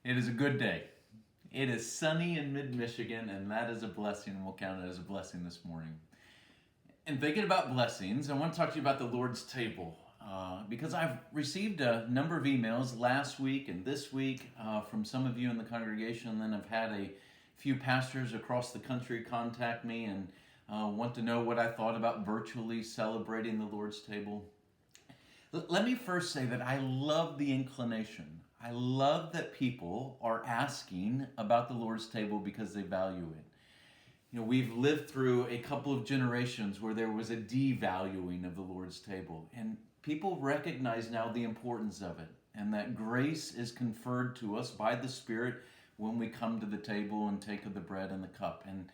It is a good day. It is sunny in mid-Michigan, and that is a blessing, and we'll count it as a blessing this morning. And thinking about blessings, I want to talk to you about the Lord's table. Because I've received a number of emails last week and this week from some of you in the congregation, and then I've had a few pastors across the country contact me and want to know what I thought about virtually celebrating the Lord's table. Let me first say that I love the inclination. I love that people are asking about the Lord's table because they value it. You know, we've lived through a couple of generations where there was a devaluing of the Lord's table, and people recognize now the importance of it, and that grace is conferred to us by the Spirit when we come to the table and take of the bread and the cup. And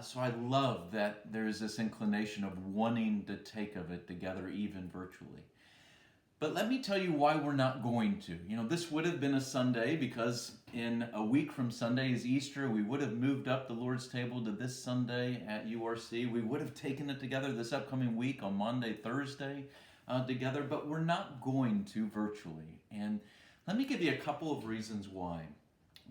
so I love that there is this inclination of wanting to take of it together, even virtually. But let me tell you why we're not going to. You know, this would have been a Sunday because in a week from Sunday is Easter. We would have moved up the Lord's table to this Sunday at URC. We would have taken it together this upcoming week on Monday, Thursday together, but we're not going to virtually. And let me give you a couple of reasons why.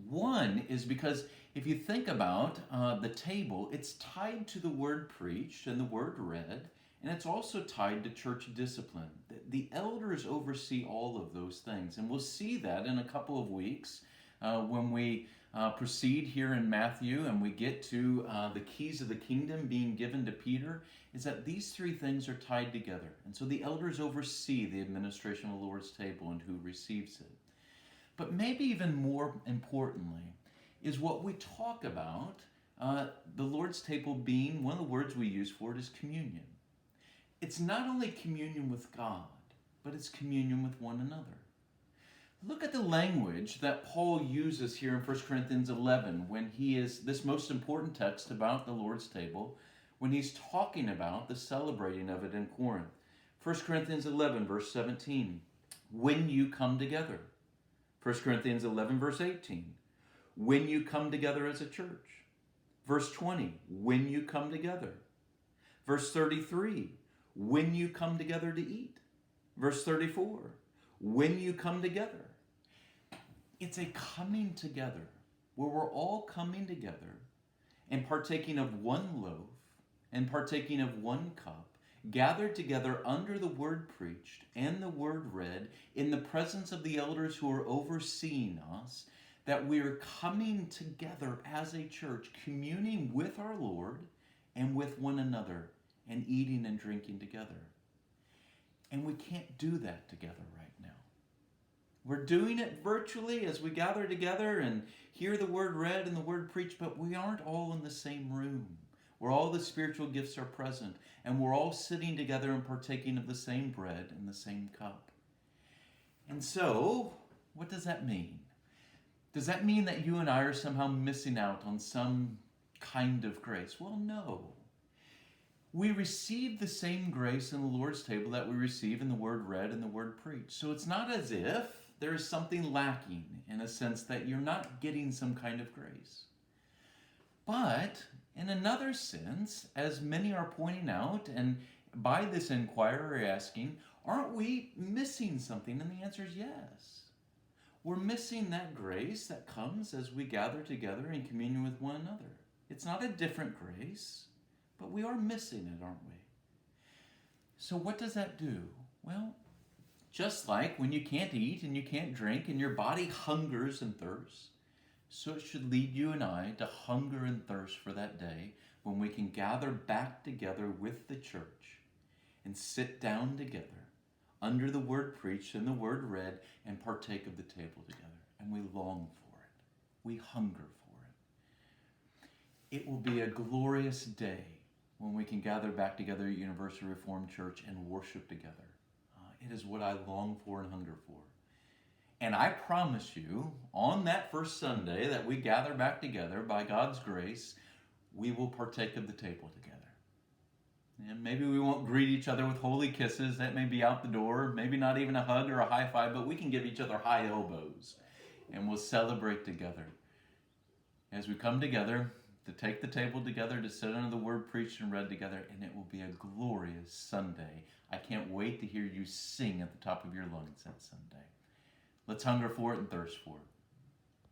One is because if you think about the table, it's tied to the word preached and the word read, and it's also tied to church discipline. The elders oversee all of those things, and we'll see that in a couple of weeks when we proceed here in Matthew and we get to the keys of the kingdom being given to Peter, is that these three things are tied together. And so the elders oversee the administration of the Lord's table and who receives it. But maybe even more importantly is what we talk about, the Lord's table being, one of the words we use for it is communion. It's not only communion with God, but it's communion with one another. Look at the language that Paul uses here in 1 Corinthians 11 when he is, this most important text about the Lord's table, when he's talking about the celebrating of it in Corinth. 1 Corinthians 11, verse 17, when you come together. 1 Corinthians 11, verse 18, when you come together as a church. Verse 20, when you come together. Verse 33, when you come together to eat. Verse 34, when you come together. It's a coming together where we're all coming together and partaking of one loaf and partaking of one cup, gathered together under the word preached and the word read in the presence of the elders who are overseeing us, that we are coming together as a church, communing with our Lord and with one another, and eating and drinking together. And we can't do that together right now. We're doing it virtually as we gather together and hear the word read and the word preached, but we aren't all in the same room where all the spiritual gifts are present, and we're all sitting together and partaking of the same bread and the same cup. And so, what does that mean? Does that mean that you and I are somehow missing out on some kind of grace? Well, no. We receive the same grace in the Lord's table that we receive in the word read and the word preached. So it's not as if there is something lacking in a sense that you're not getting some kind of grace. But in another sense, as many are pointing out, and by this inquiry are asking, aren't we missing something? And the answer is yes. We're missing that grace that comes as we gather together in communion with one another. It's not a different grace, but we are missing it, aren't we? So what does that do? Well, just like when you can't eat and you can't drink and your body hungers and thirsts, so it should lead you and I to hunger and thirst for that day when we can gather back together with the church and sit down together under the word preached and the word read and partake of the table together. And we long for it. We hunger for it. It will be a glorious day when we can gather back together at University Reformed Church and worship together. It is what I long for and hunger for. And I promise you, on that first Sunday that we gather back together, by God's grace, we will partake of the table together. And maybe we won't greet each other with holy kisses. That may be out the door. Maybe not even a hug or a high five, but we can give each other high elbows. And we'll celebrate together. As we come together to take the table together, to sit under the word preached and read together, and it will be a glorious Sunday. I can't wait to hear you sing at the top of your lungs that Sunday. Let's hunger for it and thirst for it.